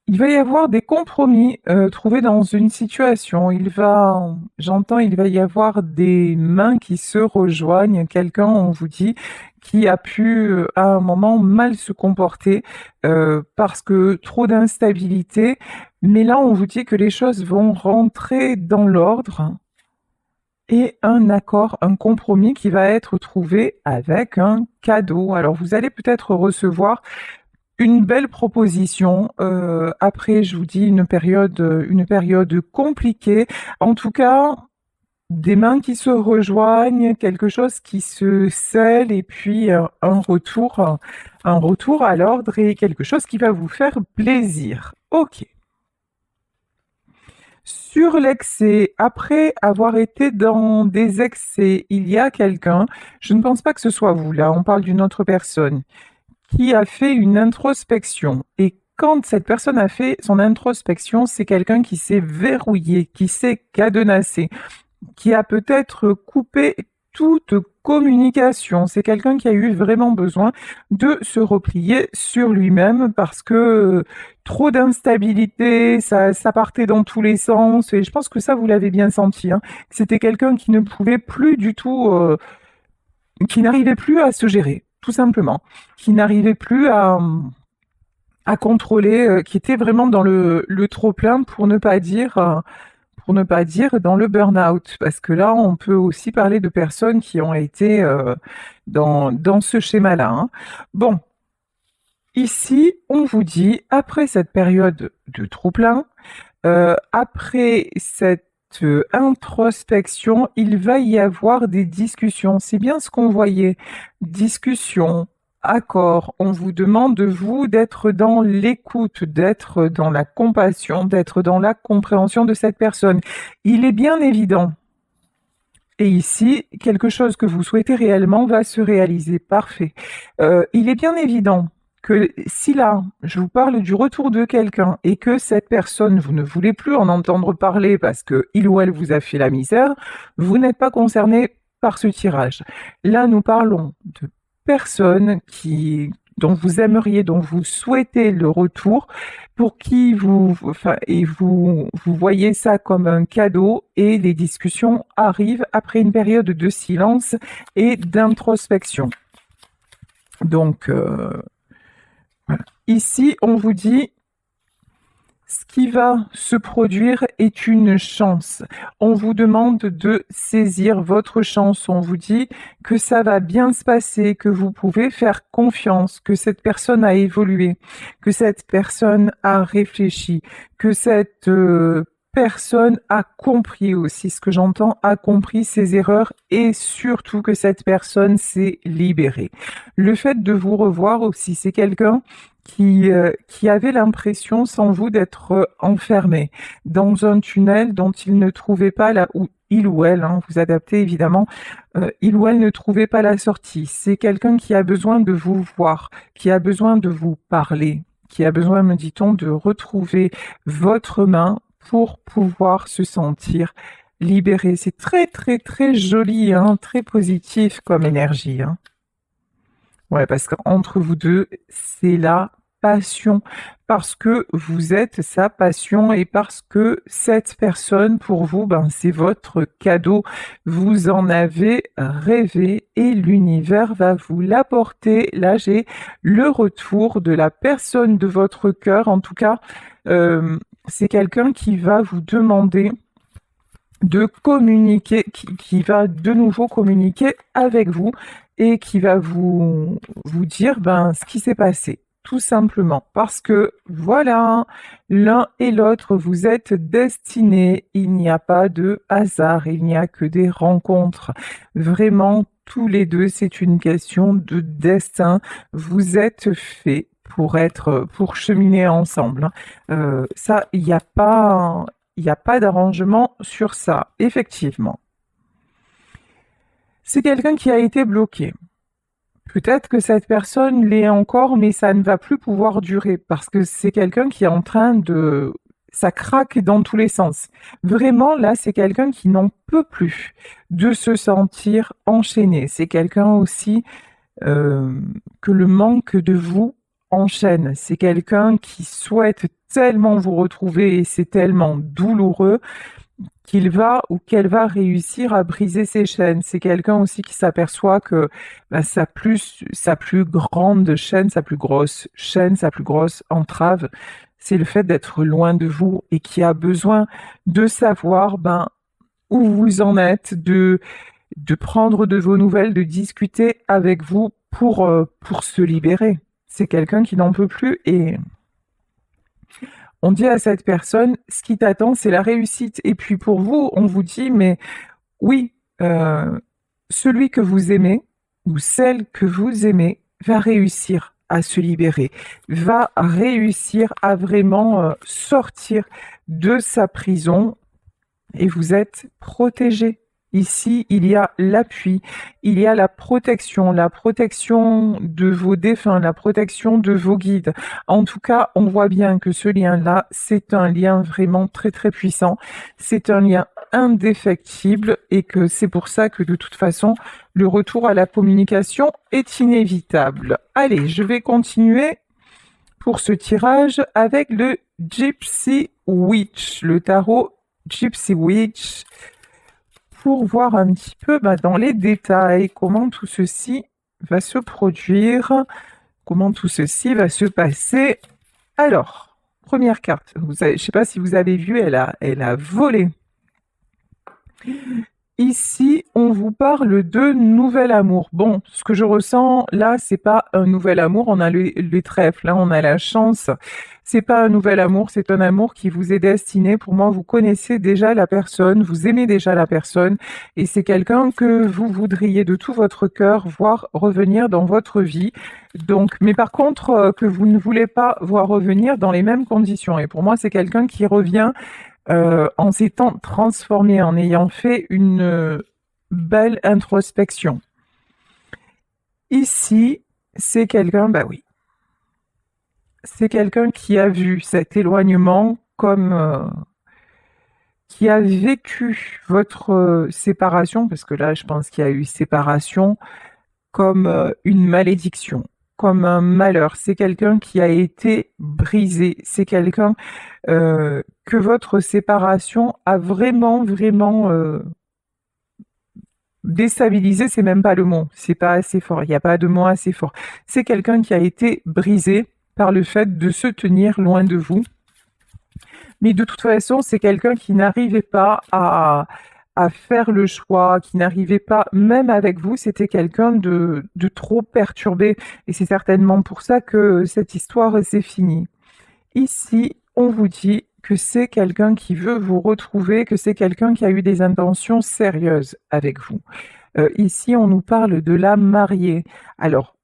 Il va y avoir des compromis trouvés dans une situation. J'entends, il va y avoir des mains qui se rejoignent. Quelqu'un, on vous dit, qui a pu à un moment mal se comporter parce que trop d'instabilité. Mais là, on vous dit que les choses vont rentrer dans l'ordre et un accord, un compromis qui va être trouvé avec un cadeau. Alors, vous allez peut-être recevoir une belle proposition. Après, je vous dis une période compliquée. En tout cas, des mains qui se rejoignent, quelque chose qui se scelle et puis un retour à l'ordre et quelque chose qui va vous faire plaisir. Ok. Sur l'excès, après avoir été dans des excès, il y a quelqu'un, je ne pense pas que ce soit vous là, on parle d'une autre personne qui a fait une introspection. Et quand cette personne a fait son introspection, c'est quelqu'un qui s'est verrouillé, qui s'est cadenassé, qui a peut-être coupé toute communication. C'est quelqu'un qui a eu vraiment besoin de se replier sur lui-même parce que trop d'instabilité, ça partait dans tous les sens. Et je pense que ça, vous l'avez bien senti, hein. C'était quelqu'un qui ne pouvait plus du tout, qui n'arrivait plus à se gérer, tout simplement, qui n'arrivait plus à contrôler, qui était vraiment dans le trop plein pour ne pas dire dans le burn-out, parce que là, on peut aussi parler de personnes qui ont été dans ce schéma-là, hein. Bon, ici, on vous dit, après cette période de trop plein, après cette introspection, il va y avoir des discussions. C'est bien ce qu'on voyait. Discussions, accords. On vous demande de vous d'être dans l'écoute, d'être dans la compassion, d'être dans la compréhension de cette personne. Il est bien évident. Et ici, quelque chose que vous souhaitez réellement va se réaliser. Parfait. Il est bien évident que si là, je vous parle du retour de quelqu'un et que cette personne, vous ne voulez plus en entendre parler parce que il ou elle vous a fait la misère, vous n'êtes pas concerné par ce tirage. Là, nous parlons de personnes dont vous aimeriez, dont vous souhaitez le retour, pour qui vous voyez ça comme un cadeau et les discussions arrivent après une période de silence et d'introspection. Donc, voilà. Ici, on vous dit, ce qui va se produire est une chance. On vous demande de saisir votre chance. On vous dit que ça va bien se passer, que vous pouvez faire confiance, que cette personne a évolué, que cette personne a réfléchi, que cette personne a compris aussi ce que j'entends, a compris ses erreurs et surtout que cette personne s'est libérée. Le fait de vous revoir aussi, c'est quelqu'un qui avait l'impression, sans vous, d'être enfermé dans un tunnel dont il ne trouvait pas là où il ou elle, hein, vous adaptez évidemment, il ou elle ne trouvait pas la sortie. C'est quelqu'un qui a besoin de vous voir, qui a besoin de vous parler, qui a besoin, me dit-on, de retrouver votre main pour pouvoir se sentir libéré. C'est très très très joli, hein, très positif comme énergie, hein. Ouais, parce qu'entre vous deux, c'est la passion, parce que vous êtes sa passion et parce que cette personne, pour vous, ben, c'est votre cadeau. Vous en avez rêvé et l'univers va vous l'apporter. Là, j'ai le retour de la personne de votre cœur. En tout cas, c'est quelqu'un qui va vous demander de communiquer, qui va de nouveau communiquer avec vous et qui va vous dire ben, ce qui s'est passé, tout simplement. Parce que voilà, l'un et l'autre, vous êtes destinés, il n'y a pas de hasard, il n'y a que des rencontres. Vraiment, tous les deux, c'est une question de destin. Vous êtes faits pour cheminer ensemble, hein. Ça, il n'y a pas d'arrangement sur ça, effectivement. C'est quelqu'un qui a été bloqué. Peut-être que cette personne l'est encore, mais ça ne va plus pouvoir durer parce que c'est quelqu'un qui est en train de... Ça craque dans tous les sens. Vraiment, là, c'est quelqu'un qui n'en peut plus de se sentir enchaîné. C'est quelqu'un aussi que le manque de vous en chaîne. C'est quelqu'un qui souhaite tellement vous retrouver et c'est tellement douloureux qu'il va ou qu'elle va réussir à briser ses chaînes. C'est quelqu'un aussi qui s'aperçoit que bah, sa plus grande chaîne, sa plus grosse chaîne, sa plus grosse entrave, c'est le fait d'être loin de vous et qui a besoin de savoir ben, où vous en êtes, de prendre de vos nouvelles, de discuter avec vous pour se libérer. C'est quelqu'un qui n'en peut plus et on dit à cette personne, ce qui t'attend, c'est la réussite. Et puis pour vous, on vous dit, mais oui, celui que vous aimez ou celle que vous aimez va réussir à se libérer, va réussir à vraiment sortir de sa prison et vous êtes protégé. Ici, il y a l'appui, il y a la protection de vos défunts, la protection de vos guides. En tout cas, on voit bien que ce lien-là, c'est un lien vraiment très très puissant. C'est un lien indéfectible et que c'est pour ça que de toute façon, le retour à la communication est inévitable. Allez, je vais continuer pour ce tirage avec le Gypsy Witch, le tarot Gypsy Witch, pour voir un petit peu dans les détails comment tout ceci va se produire, comment tout ceci va se passer. Alors, première carte, je ne sais pas si vous avez vu, elle a volé. Ici, on vous parle de nouvel amour. Bon, ce que je ressens là, c'est pas un nouvel amour. On a les trèfles, là, on a la chance. C'est pas un nouvel amour, c'est un amour qui vous est destiné. Pour moi, vous connaissez déjà la personne, vous aimez déjà la personne, et c'est quelqu'un que vous voudriez de tout votre cœur voir revenir dans votre vie. Donc, mais par contre, que vous ne voulez pas voir revenir dans les mêmes conditions. Et pour moi, c'est quelqu'un qui revient en s'étant transformé, en ayant fait une belle introspection. Ici, c'est quelqu'un, bah oui, c'est quelqu'un qui a vu cet éloignement comme qui a vécu votre séparation, parce que là, je pense qu'il y a eu séparation, comme une malédiction, comme un malheur. C'est quelqu'un qui a été brisé. C'est quelqu'un que votre séparation a vraiment, vraiment déstabilisé. C'est même pas le mot. C'est pas assez fort. Il n'y a pas de mot assez fort. C'est quelqu'un qui a été brisé par le fait de se tenir loin de vous. Mais de toute façon, c'est quelqu'un qui n'arrivait pas à faire le choix, qui n'arrivait pas, même avec vous, c'était quelqu'un de trop perturbé. Et c'est certainement pour ça que cette histoire s'est finie. Ici, on vous dit que c'est quelqu'un qui veut vous retrouver, que c'est quelqu'un qui a eu des intentions sérieuses avec vous. Ici, on nous parle de la mariée. Alors,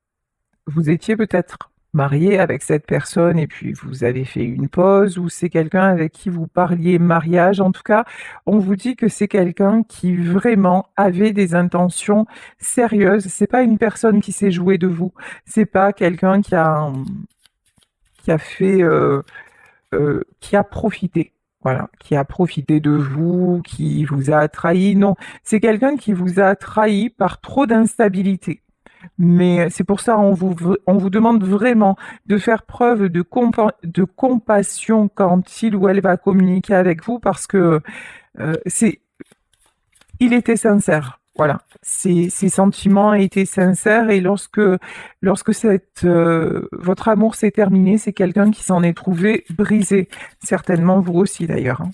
vous étiez peut-être marié avec cette personne et puis vous avez fait une pause ou c'est quelqu'un avec qui vous parliez mariage. En tout cas, on vous dit que c'est quelqu'un qui vraiment avait des intentions sérieuses. C'est pas une personne qui s'est jouée de vous. C'est pas quelqu'un qui a fait qui a profité. Voilà, qui a profité de vous, qui vous a trahi. Non, c'est quelqu'un qui vous a trahi par trop d'instabilité. Mais c'est pour ça on vous demande vraiment de faire preuve de compassion quand il ou elle va communiquer avec vous parce que c'est il était sincère. Voilà, ses sentiments étaient sincères et lorsque votre amour s'est terminé, c'est quelqu'un qui s'en est trouvé brisé. Certainement vous aussi d'ailleurs, hein.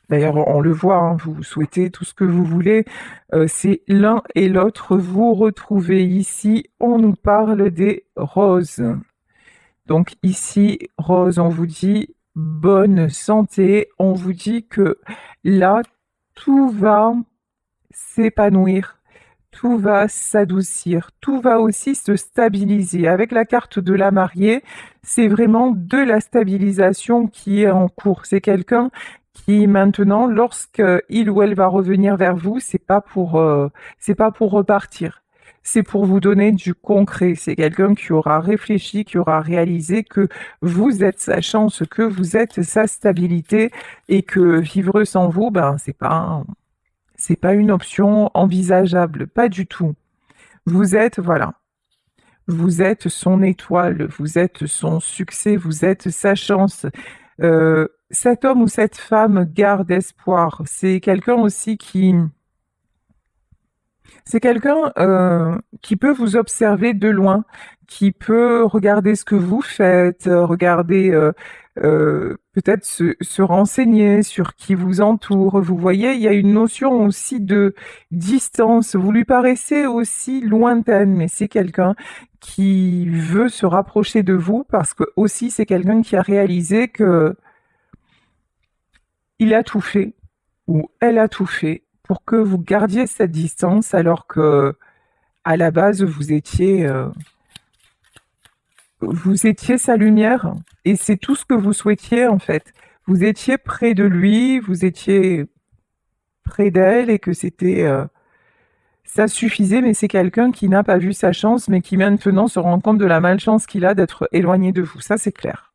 D'ailleurs, on le voit, hein, vous souhaitez tout ce que vous voulez. C'est l'un et l'autre vous retrouvez. Ici, on nous parle des roses. Donc ici, rose, on vous dit bonne santé. On vous dit que là, tout va s'épanouir, tout va s'adoucir, tout va aussi se stabiliser. Avec la carte de la mariée, c'est vraiment de la stabilisation qui est en cours. C'est quelqu'un qui maintenant, lorsque il ou elle va revenir vers vous, c'est pas pour repartir. C'est pour vous donner du concret. C'est quelqu'un qui aura réfléchi, qui aura réalisé que vous êtes sa chance, que vous êtes sa stabilité et que vivre sans vous, ben, c'est pas une option envisageable, pas du tout. Vous êtes, voilà, Vous êtes son étoile, vous êtes son succès, vous êtes sa chance. Cet homme ou cette femme garde espoir. C'est quelqu'un qui peut vous observer de loin, qui peut regarder ce que vous faites, regarder peut-être se renseigner sur qui vous entoure. Vous voyez, il y a une notion aussi de distance. Vous lui paraissez aussi lointaine, mais c'est quelqu'un qui veut se rapprocher de vous parce que aussi c'est quelqu'un qui a réalisé que il a tout fait ou elle a tout fait pour que vous gardiez cette distance alors que à la base vous étiez sa lumière et c'est tout ce que vous souhaitiez en fait. Vous étiez près de lui, vous étiez près d'elle et que ça suffisait, mais c'est quelqu'un qui n'a pas vu sa chance, mais qui maintenant se rend compte de la malchance qu'il a d'être éloigné de vous. Ça, c'est clair.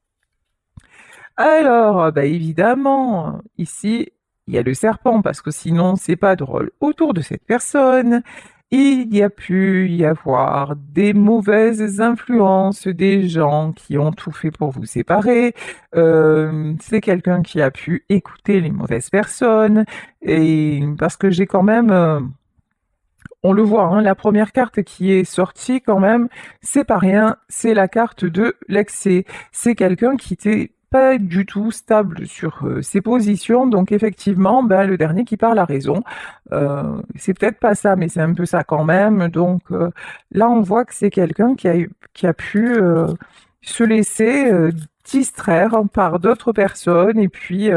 Alors, bah évidemment, ici, il y a le serpent, parce que sinon, c'est pas drôle. Autour de cette personne, il y a pu y avoir des mauvaises influences, des gens qui ont tout fait pour vous séparer. C'est quelqu'un qui a pu écouter les mauvaises personnes. Et parce que j'ai quand même, on le voit, hein, la première carte qui est sortie quand même, c'est pas rien, c'est la carte de l'excès. C'est quelqu'un qui était pas du tout stable sur ses positions, donc effectivement, ben, le dernier qui parle a raison. C'est peut-être pas ça, mais c'est un peu ça quand même. Donc là, on voit que c'est quelqu'un qui a pu se laisser distraire par d'autres personnes et puis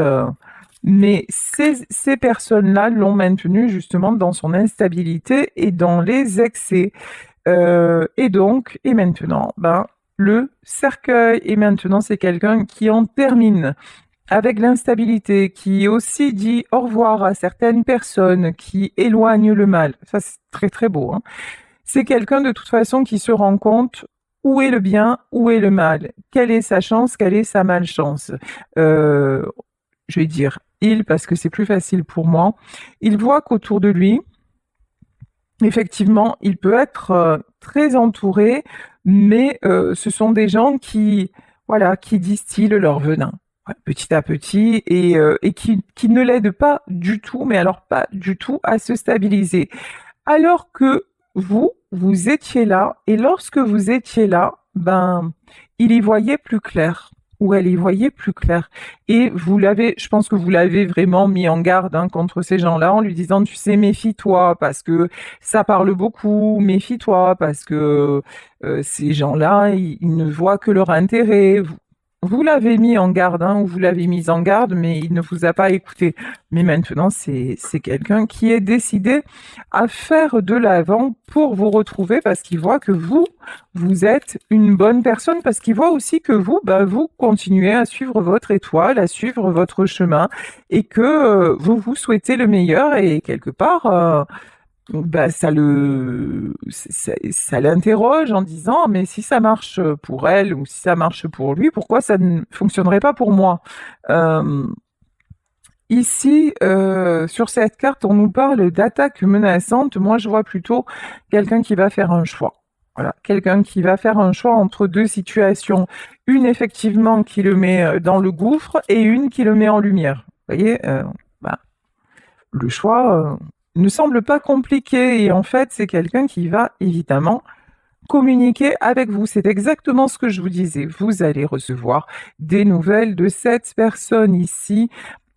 mais ces personnes-là l'ont maintenu justement dans son instabilité et dans les excès. Et maintenant, ben, le cercueil. Et maintenant, c'est quelqu'un qui en termine avec l'instabilité, qui aussi dit au revoir à certaines personnes, qui éloigne le mal. Ça, c'est très très beau, hein. C'est quelqu'un de toute façon qui se rend compte où est le bien, où est le mal, quelle est sa chance, quelle est sa malchance. Euh, je vais dire il parce que c'est plus facile pour moi. Il voit qu'autour de lui, effectivement, il peut être très entouré, mais ce sont des gens qui, voilà, qui distillent leur venin petit à petit et qui ne l'aident pas du tout, mais alors pas du tout à se stabiliser. Alors que vous étiez là, et lorsque vous étiez là, ben, il y voyait plus clair, ou elle y voyait plus clair. Et je pense que vous l'avez vraiment mis en garde hein, contre ces gens-là, en lui disant, tu sais, méfie-toi, parce que ça parle beaucoup, méfie-toi, parce que ces gens-là, ils ne voient que leur intérêt. Vous l'avez mis en garde, hein, ou vous l'avez mise en garde, mais il ne vous a pas écouté. Mais maintenant, c'est quelqu'un qui est décidé à faire de l'avant pour vous retrouver parce qu'il voit que vous êtes une bonne personne, parce qu'il voit aussi que vous, bah, vous continuez à suivre votre étoile, à suivre votre chemin et que vous vous souhaitez le meilleur et quelque part, bah, ça l'interroge en disant, mais si ça marche pour elle ou si ça marche pour lui, pourquoi ça ne fonctionnerait pas pour moi? Euh, Ici, sur cette carte, on nous parle d'attaque menaçante. Moi, je vois plutôt quelqu'un qui va faire un choix. Voilà, quelqu'un qui va faire un choix entre deux situations. Une, effectivement, qui le met dans le gouffre et une qui le met en lumière. Vous voyez, bah, le choix ne semble pas compliqué et en fait, c'est quelqu'un qui va évidemment communiquer avec vous. C'est exactement ce que je vous disais. Vous allez recevoir des nouvelles de cette personne ici.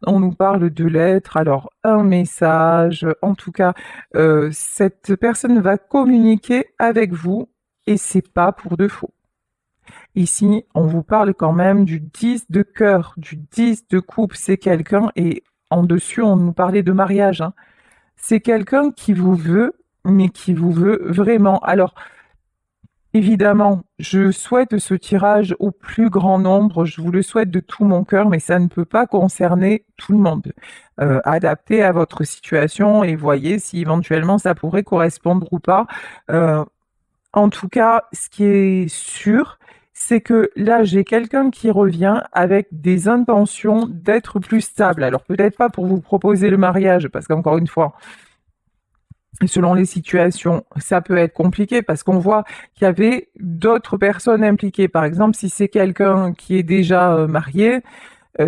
On nous parle de lettres, alors un message, en tout cas, cette personne va communiquer avec vous et c'est pas pour de faux. Ici, on vous parle quand même du 10 de cœur, du 10 de coupe. C'est quelqu'un, et en dessus, on nous parlait de mariage, hein. C'est quelqu'un qui vous veut, mais qui vous veut vraiment. Alors, évidemment, je souhaite ce tirage au plus grand nombre, je vous le souhaite de tout mon cœur, mais ça ne peut pas concerner tout le monde. Adaptez à votre situation et voyez si éventuellement ça pourrait correspondre ou pas. Euh, En tout cas, ce qui est sûr, c'est que là, j'ai quelqu'un qui revient avec des intentions d'être plus stable. Alors peut-être pas pour vous proposer le mariage, parce qu'encore une fois, selon les situations, ça peut être compliqué parce qu'on voit qu'il y avait d'autres personnes impliquées. Par exemple, si c'est quelqu'un qui est déjà marié,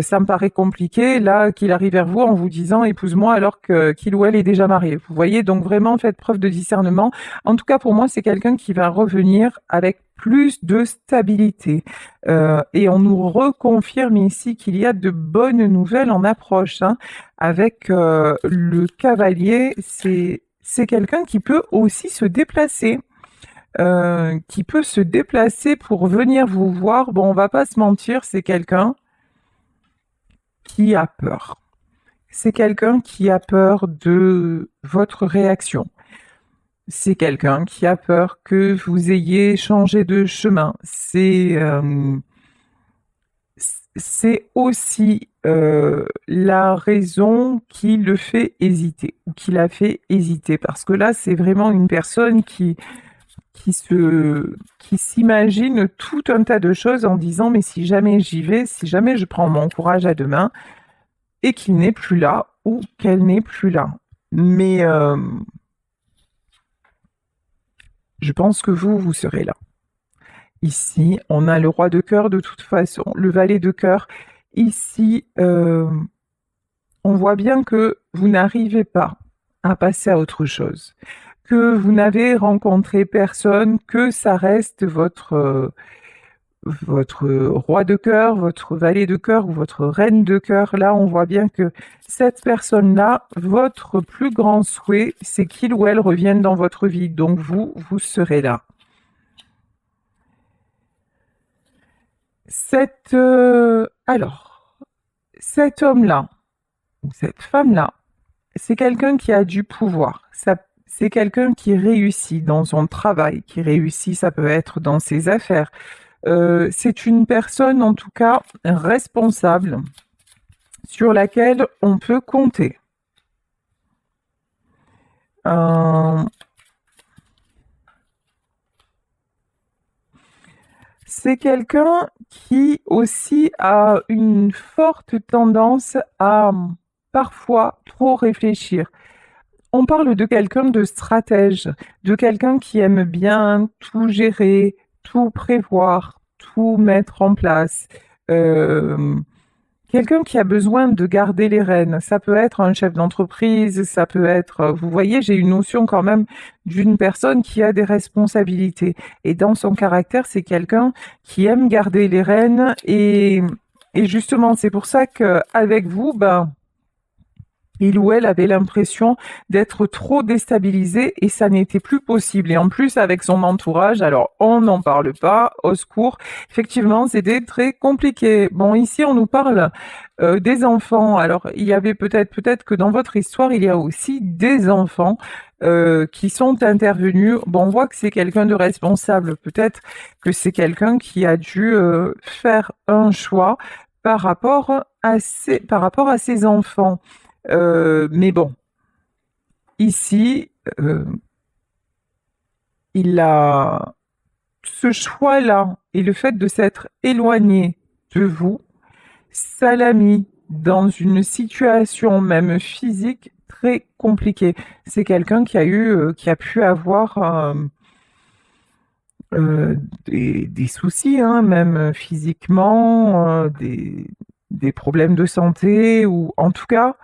ça me paraît compliqué, là, qu'il arrive vers vous en vous disant épouse-moi alors que qu'il ou elle est déjà marié. Vous voyez, donc vraiment faites preuve de discernement. En tout cas, pour moi, c'est quelqu'un qui va revenir avec plus de stabilité. Et on nous reconfirme ici qu'il y a de bonnes nouvelles en approche, hein. Avec le cavalier, c'est quelqu'un qui peut aussi se déplacer. Qui peut se déplacer pour venir vous voir. Bon, on va pas se mentir, c'est quelqu'un qui a peur. C'est quelqu'un qui a peur de votre réaction. C'est quelqu'un qui a peur que vous ayez changé de chemin. C'est aussi la raison qui le fait hésiter ou qui l'a fait hésiter. Parce que là, c'est vraiment une personne qui s'imagine tout un tas de choses en disant mais si jamais j'y vais, si jamais je prends mon courage à deux mains, et qu'il n'est plus là ou qu'elle n'est plus là. Mais je pense que vous serez là. Ici, on a le roi de cœur de toute façon, le valet de cœur. Ici, on voit bien que vous n'arrivez pas à passer à autre chose, que vous n'avez rencontré personne, que ça reste votre roi de cœur, votre valet de cœur ou votre reine de cœur. Là, on voit bien que cette personne-là, votre plus grand souhait, c'est qu'il ou elle revienne dans votre vie. Donc vous serez là. Alors, cet homme-là, ou cette femme-là, c'est quelqu'un qui a du pouvoir. C'est quelqu'un qui réussit dans son travail, qui réussit, ça peut être dans ses affaires. C'est une personne, en tout cas, responsable, sur laquelle on peut compter. C'est quelqu'un qui aussi a une forte tendance à parfois trop réfléchir. On parle de quelqu'un de stratège, de quelqu'un qui aime bien tout gérer, tout prévoir, tout mettre en place. Euh, Quelqu'un qui a besoin de garder les rênes. Ça peut être un chef d'entreprise, ça peut être, vous voyez, j'ai une notion quand même d'une personne qui a des responsabilités. Et dans son caractère, c'est quelqu'un qui aime garder les rênes et justement, c'est pour ça qu'avec vous, ben, il ou elle avait l'impression d'être trop déstabilisé et ça n'était plus possible. Et en plus, avec son entourage, alors on n'en parle pas, au secours. Effectivement, c'était très compliqué. Bon, ici, on nous parle des enfants. Alors, il y avait peut-être que dans votre histoire, il y a aussi des enfants qui sont intervenus. Bon, on voit que c'est quelqu'un de responsable. Peut-être que c'est quelqu'un qui a dû faire un choix par rapport à ses enfants. Mais bon, ici, il a ce choix-là et le fait de s'être éloigné de vous, ça l'a mis dans une situation même physique très compliquée. C'est quelqu'un qui a pu avoir des soucis, hein, même physiquement, des problèmes de santé ou en tout cas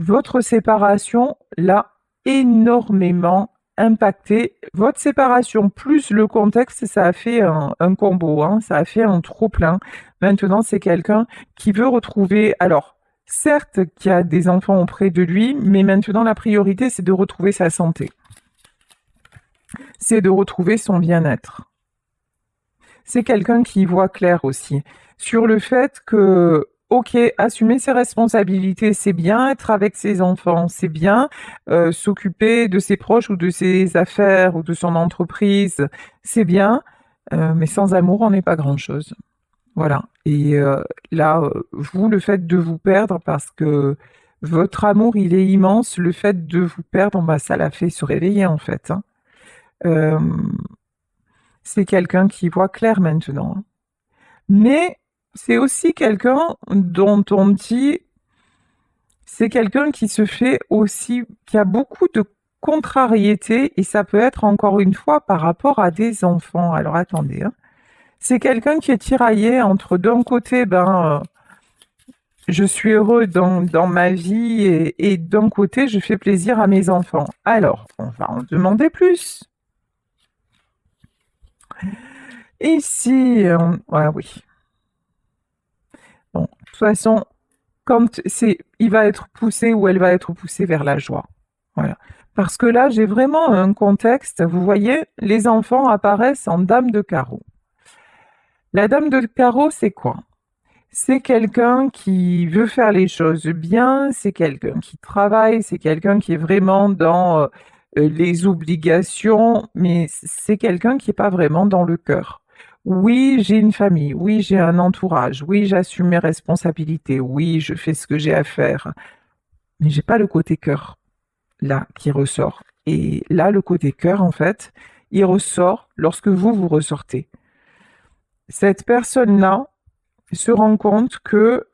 votre séparation l'a énormément impacté. Votre séparation plus le contexte, ça a fait un combo, hein, ça a fait un trop-plein. Maintenant, c'est quelqu'un qui veut retrouver, alors, certes, qui a des enfants auprès de lui, mais maintenant, la priorité, c'est de retrouver sa santé. C'est de retrouver son bien-être. C'est quelqu'un qui y voit clair aussi sur le fait que ok, assumer ses responsabilités, c'est bien, être avec ses enfants, c'est bien, s'occuper de ses proches ou de ses affaires ou de son entreprise, c'est bien, mais sans amour, on n'est pas grand-chose. Voilà. Et là, vous, le fait de vous perdre, parce que votre amour, il est immense, le fait de vous perdre, bah, ça l'a fait se réveiller en fait, hein. Euh, c'est quelqu'un qui voit clair maintenant, hein. Mais c'est aussi quelqu'un dont on dit, c'est quelqu'un qui se fait aussi, qui a beaucoup contrariété et ça peut être encore une fois par rapport à des enfants. Alors attendez, hein. C'est quelqu'un qui est tiraillé entre d'un côté, je suis heureux dans ma vie et d'un côté, je fais plaisir à mes enfants. Alors, on va en demander plus. Ici, ouais, oui. Bon, de toute façon, il va être poussé ou elle va être poussée vers la joie. Voilà. Parce que là, j'ai vraiment un contexte. Vous voyez, les enfants apparaissent en dame de carreau. La dame de carreau, c'est quoi? C'est quelqu'un qui veut faire les choses bien, c'est quelqu'un qui travaille, c'est quelqu'un qui est vraiment dans les obligations, mais c'est quelqu'un qui n'est pas vraiment dans le cœur. Oui, j'ai une famille, oui, j'ai un entourage, oui, j'assume mes responsabilités, oui, je fais ce que j'ai à faire, mais j'ai pas le côté cœur là qui ressort. Et là, le côté cœur, en fait, il ressort lorsque vous ressortez. Cette personne-là se rend compte que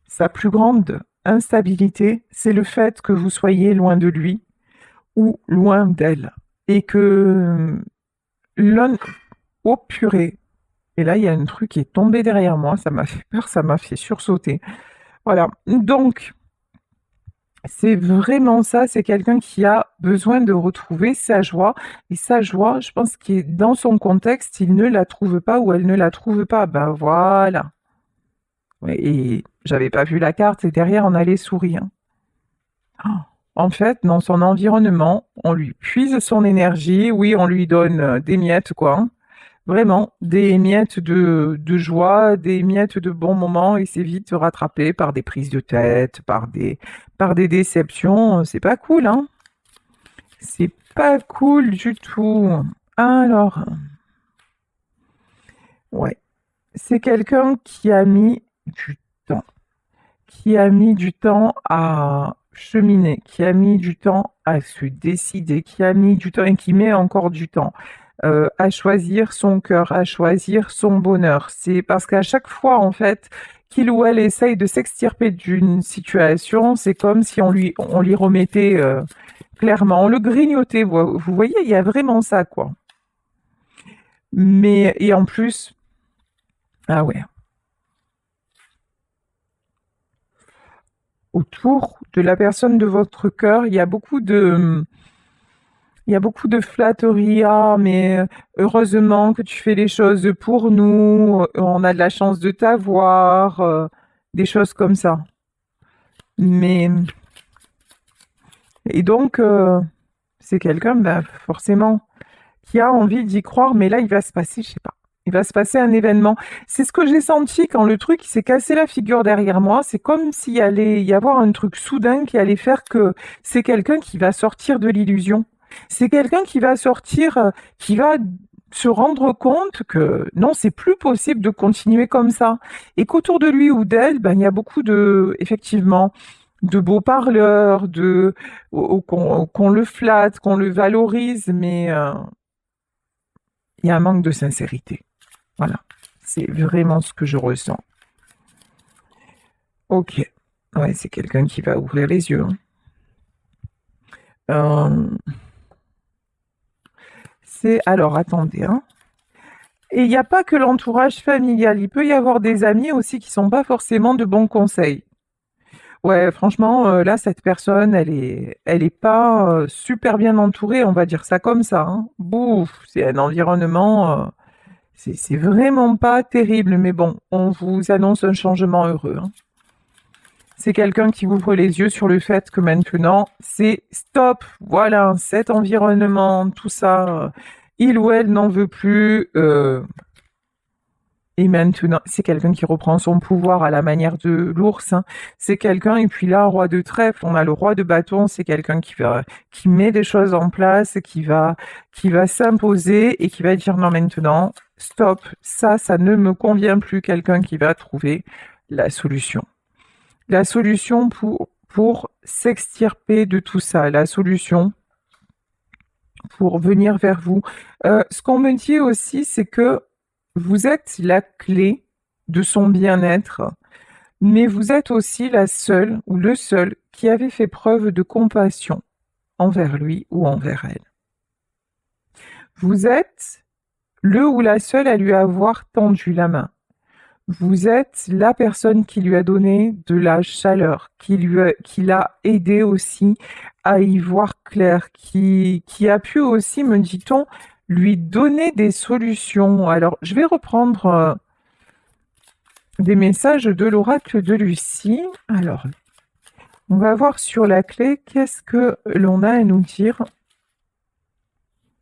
sa plus grande instabilité, c'est le fait que vous soyez loin de lui ou loin d'elle. Et que l'un... Oh purée! Et là, il y a un truc qui est tombé derrière moi, ça m'a fait peur, ça m'a fait sursauter. Voilà. Donc, c'est vraiment ça, c'est quelqu'un qui a besoin de retrouver sa joie. Et sa joie, je pense que dans son contexte, il ne la trouve pas ou elle ne la trouve pas. Ben voilà. Ouais, et j'avais pas vu la carte et derrière on a les souris, hein. En fait, dans son environnement, on lui puise son énergie, oui, on lui donne des miettes, quoi, hein. Vraiment, des miettes de joie, des miettes de bons moments, et c'est vite rattrapé par des prises de tête, par des déceptions. C'est pas cool, hein. C'est pas cool du tout. Alors, ouais, c'est quelqu'un qui a mis du temps. Qui a mis du temps à cheminer, qui a mis du temps à se décider, qui a mis du temps et qui met encore du temps à choisir son cœur, à choisir son bonheur. C'est parce qu'à chaque fois, en fait, qu'il ou elle essaye de s'extirper d'une situation, c'est comme si on lui remettait clairement, on le grignotait. Vous voyez, il y a vraiment ça, quoi. Mais, et en plus, ah ouais, autour de la personne de votre cœur, il y a beaucoup de flatteries. Ah, mais heureusement que tu fais les choses pour nous, on a de la chance de t'avoir, des choses comme ça. Mais, et donc, c'est quelqu'un, forcément, qui a envie d'y croire, mais là, il va se passer, je sais pas, il va se passer un événement. C'est ce que j'ai senti quand le truc il s'est cassé la figure derrière moi. C'est comme s'il allait y avoir un truc soudain qui allait faire que c'est quelqu'un qui va sortir de l'illusion. C'est quelqu'un qui va sortir, qui va se rendre compte que non, c'est plus possible de continuer comme ça. Et qu'autour de lui ou d'elle, il y a beaucoup de, effectivement, de beaux parleurs, qu'on le flatte, qu'on le valorise, mais il y a un manque de sincérité. Voilà, c'est vraiment ce que je ressens. Ok, ouais, c'est quelqu'un qui va ouvrir les yeux, hein. Euh, alors attendez, hein. Et il n'y a pas que l'entourage familial, il peut y avoir des amis aussi qui sont pas forcément de bons conseils. Ouais, franchement, là, cette personne, elle est pas super bien entourée, on va dire ça comme ça, hein. Bouf, c'est un environnement, c'est vraiment pas terrible, mais bon, on vous annonce un changement heureux, hein. C'est quelqu'un qui ouvre les yeux sur le fait que maintenant, c'est stop. Voilà, cet environnement, tout ça, il ou elle n'en veut plus. Et maintenant, c'est quelqu'un qui reprend son pouvoir à la manière de l'ours, hein. C'est quelqu'un, et puis là, roi de trèfle, on a le roi de bâton, c'est quelqu'un qui met des choses en place, qui va s'imposer et qui va dire non, maintenant, stop, ça ne me convient plus. Quelqu'un qui va trouver la solution. La solution pour s'extirper de tout ça, la solution pour venir vers vous. Ce qu'on me dit aussi, c'est que vous êtes la clé de son bien-être. Mais vous êtes aussi la seule ou le seul qui avait fait preuve de compassion envers lui ou envers elle. Vous êtes le ou la seule à lui avoir tendu la main. Vous êtes la personne qui lui a donné de la chaleur, qui l'a aidé aussi à y voir clair, qui a pu aussi, me dit-on, lui donner des solutions. Alors, je vais reprendre des messages de l'oracle de Lucie. Alors, on va voir sur la clé qu'est-ce que l'on a à nous dire.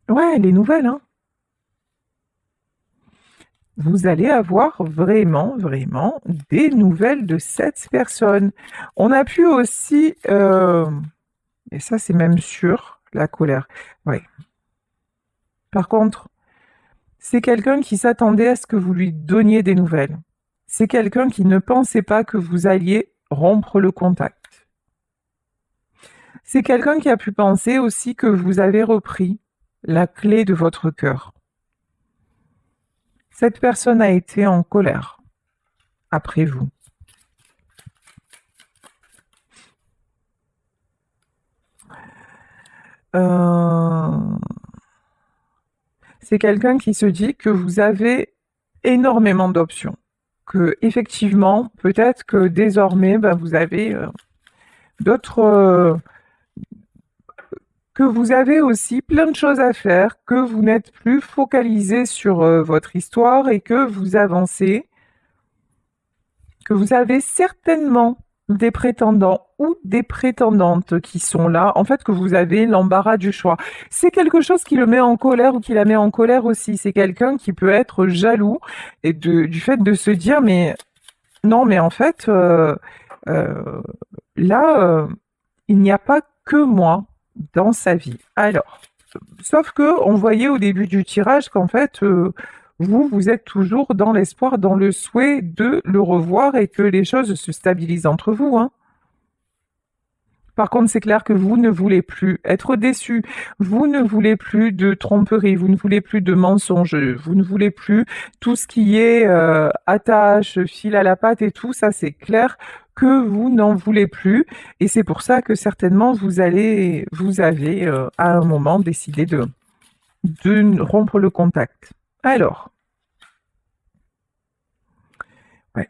Ouais, les nouvelles, hein. Vous allez avoir vraiment, vraiment des nouvelles de cette personne. On a pu aussi, et ça c'est même sûr, la colère. Oui. Par contre, c'est quelqu'un qui s'attendait à ce que vous lui donniez des nouvelles. C'est quelqu'un qui ne pensait pas que vous alliez rompre le contact. C'est quelqu'un qui a pu penser aussi que vous avez repris la clé de votre cœur. Cette personne a été en colère après vous. C'est quelqu'un qui se dit que vous avez énormément d'options. Que effectivement, peut-être que désormais, vous avez d'autres, que vous avez aussi plein de choses à faire, que vous n'êtes plus focalisé sur votre histoire et que vous avancez, que vous avez certainement des prétendants ou des prétendantes qui sont là, en fait que vous avez l'embarras du choix. C'est quelque chose qui le met en colère ou qui la met en colère aussi. C'est quelqu'un qui peut être jaloux et du fait de se dire mais non mais en fait euh, là il n'y a pas que moi dans sa vie. Alors, sauf que on voyait au début du tirage qu'en fait vous êtes toujours dans l'espoir, dans le souhait de le revoir et que les choses se stabilisent entre vous, hein. Par contre, c'est clair que vous ne voulez plus être déçu, vous ne voulez plus de tromperie, vous ne voulez plus de mensonges, vous ne voulez plus tout ce qui est attache, fil à la patte et tout, ça c'est clair que vous n'en voulez plus. Et c'est pour ça que certainement vous avez à un moment décidé de rompre le contact. Alors, ouais.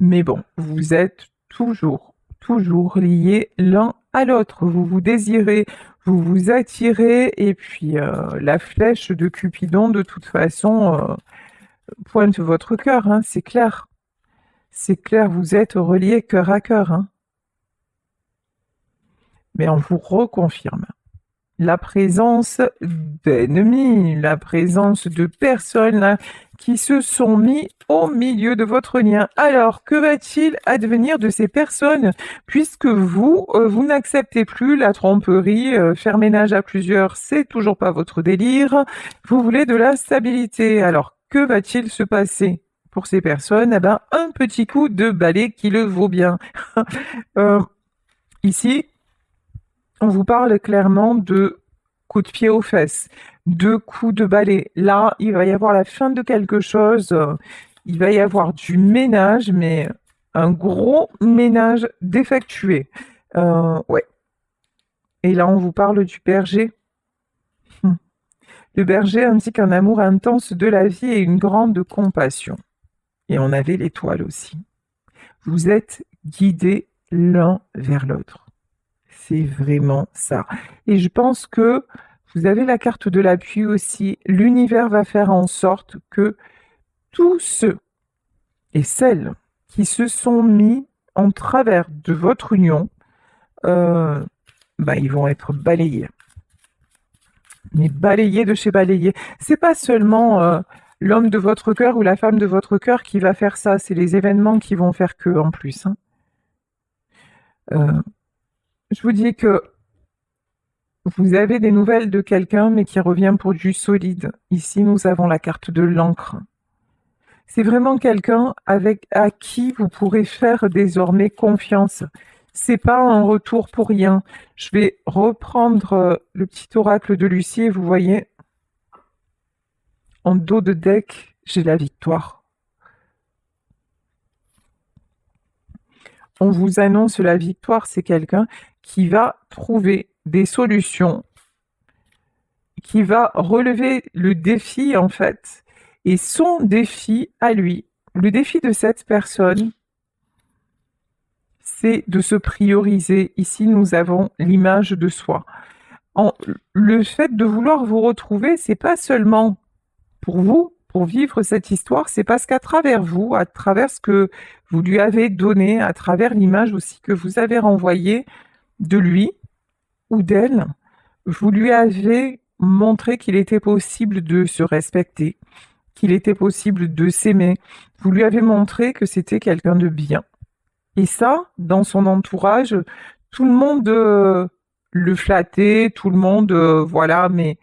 Mais bon, vous êtes toujours liés l'un à l'autre. Vous vous désirez, vous vous attirez, et puis la flèche de Cupidon, de toute façon, pointe votre cœur, hein, c'est clair. C'est clair, vous êtes reliés cœur à cœur, hein. Mais on vous reconfirme la présence d'ennemis, la présence de personnes là, qui se sont mis au milieu de votre lien. Alors, que va-t-il advenir de ces personnes puisque vous n'acceptez plus la tromperie, faire ménage à plusieurs, c'est toujours pas votre délire. Vous voulez de la stabilité. Alors, que va-t-il se passer pour ces personnes? Eh ben, un petit coup de balai qui le vaut bien. Euh, ici, on vous parle clairement de coups de pied aux fesses, de coups de balai. Là, il va y avoir la fin de quelque chose. Il va y avoir du ménage, mais un gros ménage défectué. Ouais. Et là, on vous parle du berger. Le berger indique un amour intense de la vie et une grande compassion. Et on avait l'étoile aussi. Vous êtes guidés l'un vers l'autre. C'est vraiment ça. Et je pense que vous avez la carte de l'appui aussi. L'univers va faire en sorte que tous ceux et celles qui se sont mis en travers de votre union, ils vont être balayés. Mais balayés de chez balayés. C'est pas seulement l'homme de votre cœur ou la femme de votre cœur qui va faire ça, c'est les événements qui vont faire que en plus, hein. Je vous dis que vous avez des nouvelles de quelqu'un, mais qui revient pour du solide. Ici, nous avons la carte de l'encre. C'est vraiment quelqu'un à qui vous pourrez faire désormais confiance. C'est pas un retour pour rien. Je vais reprendre le petit oracle de Lucie et vous voyez, en dos de deck, j'ai la victoire. on vous annonce la victoire, c'est quelqu'un qui va trouver des solutions, qui va relever le défi en fait. Et son défi à lui, le défi de cette personne, c'est de se prioriser. Ici, nous avons l'image de soi. Le fait de vouloir vous retrouver, c'est pas seulement pour vous, pour vivre cette histoire, c'est parce qu'à travers vous, à travers ce que vous lui avez donné, à travers l'image aussi que vous avez renvoyée de lui ou d'elle, vous lui avez montré qu'il était possible de se respecter, qu'il était possible de s'aimer. Vous lui avez montré que c'était quelqu'un de bien. Et ça, dans son entourage, tout le monde le flattait, tout le monde, voilà, mais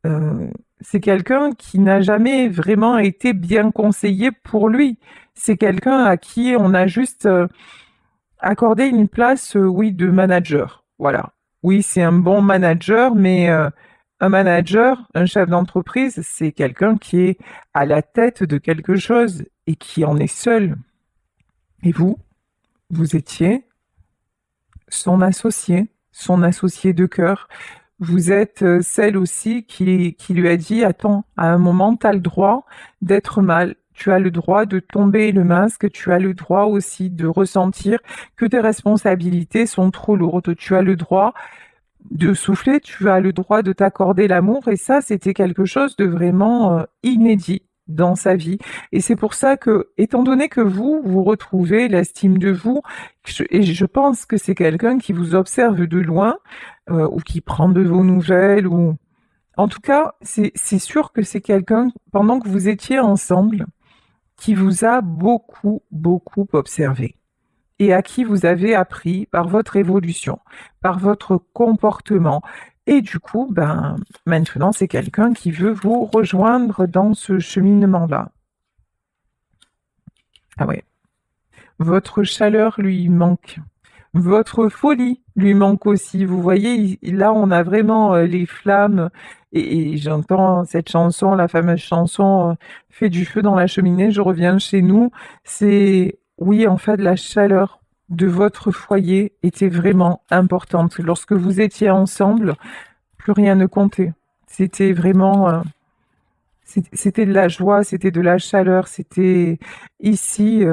euh, c'est quelqu'un qui n'a jamais vraiment été bien conseillé pour lui. C'est quelqu'un à qui on a juste accordé une place, oui, de manager. Voilà. Oui, c'est un bon manager, mais un manager, un chef d'entreprise, c'est quelqu'un qui est à la tête de quelque chose et qui en est seul. Et vous étiez son associé de cœur. Vous êtes celle aussi qui lui a dit, attends, à un moment, tu as le droit d'être mal. Tu as le droit de tomber le masque, tu as le droit aussi de ressentir que tes responsabilités sont trop lourdes. Tu as le droit de souffler, tu as le droit de t'accorder l'amour. Et ça, c'était quelque chose de vraiment inédit dans sa vie. Et c'est pour ça que, étant donné que vous retrouvez l'estime de vous, et je pense que c'est quelqu'un qui vous observe de loin, ou qui prend de vos nouvelles, ou en tout cas, c'est sûr que c'est quelqu'un, pendant que vous étiez ensemble, qui vous a beaucoup, beaucoup observé et à qui vous avez appris par votre évolution, par votre comportement. Et du coup, ben, maintenant, c'est quelqu'un qui veut vous rejoindre dans ce cheminement-là. Ah ouais. Votre chaleur lui manque. Votre folie lui manque aussi. Vous voyez, là, on a vraiment les flammes. Et j'entends cette chanson, la fameuse chanson Fais du feu dans la cheminée, je reviens chez nous. C'est, oui, en fait, la chaleur de votre foyer était vraiment importante. Lorsque vous étiez ensemble, plus rien ne comptait. C'était vraiment, c'était de la joie, c'était de la chaleur, c'était ici.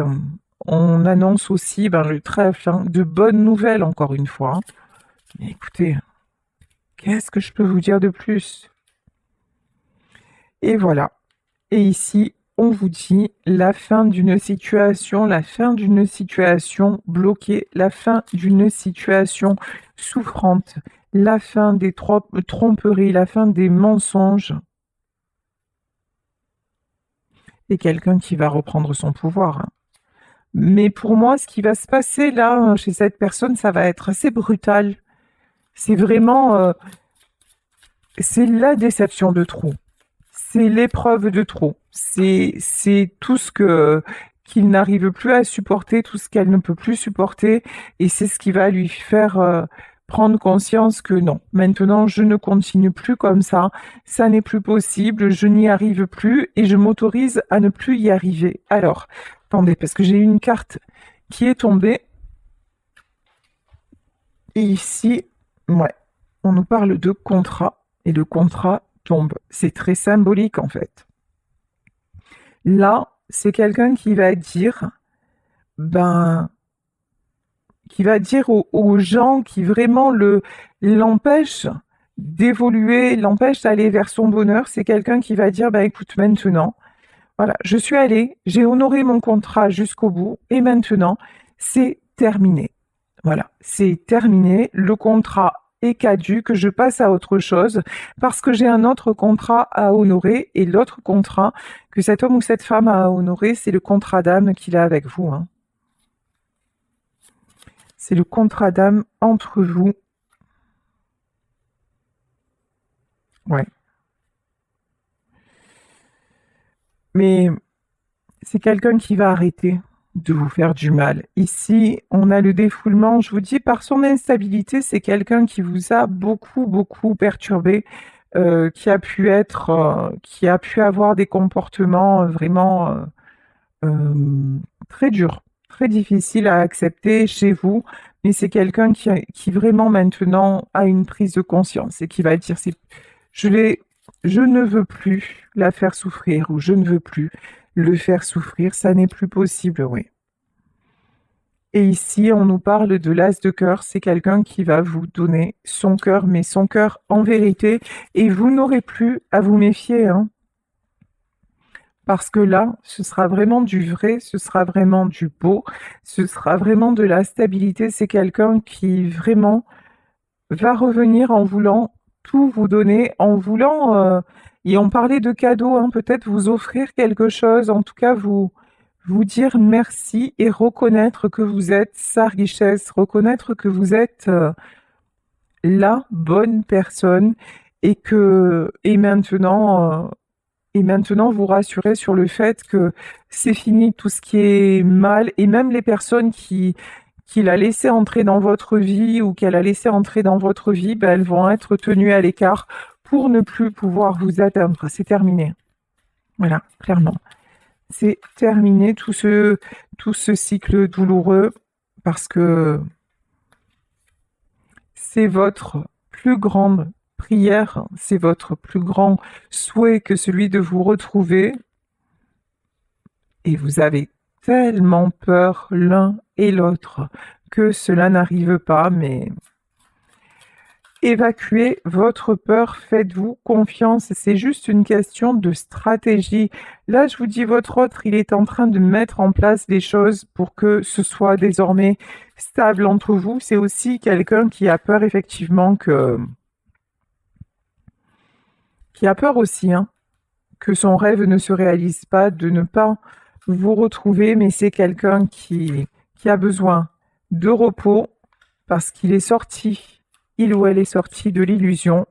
On annonce aussi ben, le trèfle, hein, de bonnes nouvelles encore une fois. Mais écoutez, qu'est-ce que je peux vous dire de plus? Et voilà. Et ici, on vous dit la fin d'une situation, la fin d'une situation bloquée, la fin d'une situation souffrante, la fin des tromperies, la fin des mensonges. Et quelqu'un qui va reprendre son pouvoir, hein. Mais pour moi, ce qui va se passer là, chez cette personne, ça va être assez brutal. C'est vraiment, c'est la déception de trop. C'est l'épreuve de trop. C'est tout ce que qu'il n'arrive plus à supporter, tout ce qu'elle ne peut plus supporter, et c'est ce qui va lui faire prendre conscience que non, maintenant je ne continue plus comme ça n'est plus possible, je n'y arrive plus et je m'autorise à ne plus y arriver. Alors, attendez, parce que j'ai une carte qui est tombée, et ici, ouais, on nous parle de contrat, et le contrat tombe. C'est très symbolique en fait. Là, c'est quelqu'un qui va dire, ben, qui va dire aux gens qui vraiment l'empêchent d'évoluer, l'empêchent d'aller vers son bonheur. C'est quelqu'un qui va dire, ben écoute, maintenant, voilà, je suis allée, j'ai honoré mon contrat jusqu'au bout, et maintenant, c'est terminé. Voilà, c'est terminé. Le contrat est caduc, je passe à autre chose parce que j'ai un autre contrat à honorer et l'autre contrat que cet homme ou cette femme a à honorer, c'est le contrat d'âme qu'il a avec vous, hein. C'est le contrat d'âme entre vous. Ouais. Mais c'est quelqu'un qui va arrêter de vous faire du mal. Ici, on a le défoulement. Je vous dis, par son instabilité, c'est quelqu'un qui vous a beaucoup, beaucoup perturbé, qui a pu avoir des comportements vraiment très durs, très difficile à accepter chez vous, mais c'est quelqu'un qui vraiment maintenant a une prise de conscience et qui va dire, je l'ai, je ne veux plus la faire souffrir ou je ne veux plus le faire souffrir, ça n'est plus possible, oui. Et ici, on nous parle de l'as de cœur, c'est quelqu'un qui va vous donner son cœur, mais son cœur en vérité, et vous n'aurez plus à vous méfier, hein, parce que là, ce sera vraiment du vrai, ce sera vraiment du beau, ce sera vraiment de la stabilité, c'est quelqu'un qui vraiment va revenir en voulant tout vous donner, en voulant, et on parlait de cadeaux, hein, peut-être vous offrir quelque chose, en tout cas vous dire merci et reconnaître que vous êtes sa richesse, reconnaître que vous êtes la bonne personne et maintenant vous rassurer sur le fait que c'est fini tout ce qui est mal et même les personnes qu'il a laissé entrer dans votre vie ou qu'elle a laissé entrer dans votre vie, ben, elles vont être tenues à l'écart pour ne plus pouvoir vous atteindre. C'est terminé. Voilà, clairement. C'est terminé tout ce cycle douloureux parce que c'est votre plus grande prière, c'est votre plus grand souhait que celui de vous retrouver et vous avez tellement peur l'un et l'autre que cela n'arrive pas, mais évacuez votre peur, faites-vous confiance, c'est juste une question de stratégie. Là, je vous dis, votre autre, il est en train de mettre en place des choses pour que ce soit désormais stable entre vous. C'est aussi quelqu'un qui a peur effectivement qui a peur aussi, hein, que son rêve ne se réalise pas, de ne pas vous retrouver, mais c'est quelqu'un qui a besoin de repos parce qu'il est sorti, il ou elle est sorti de l'illusion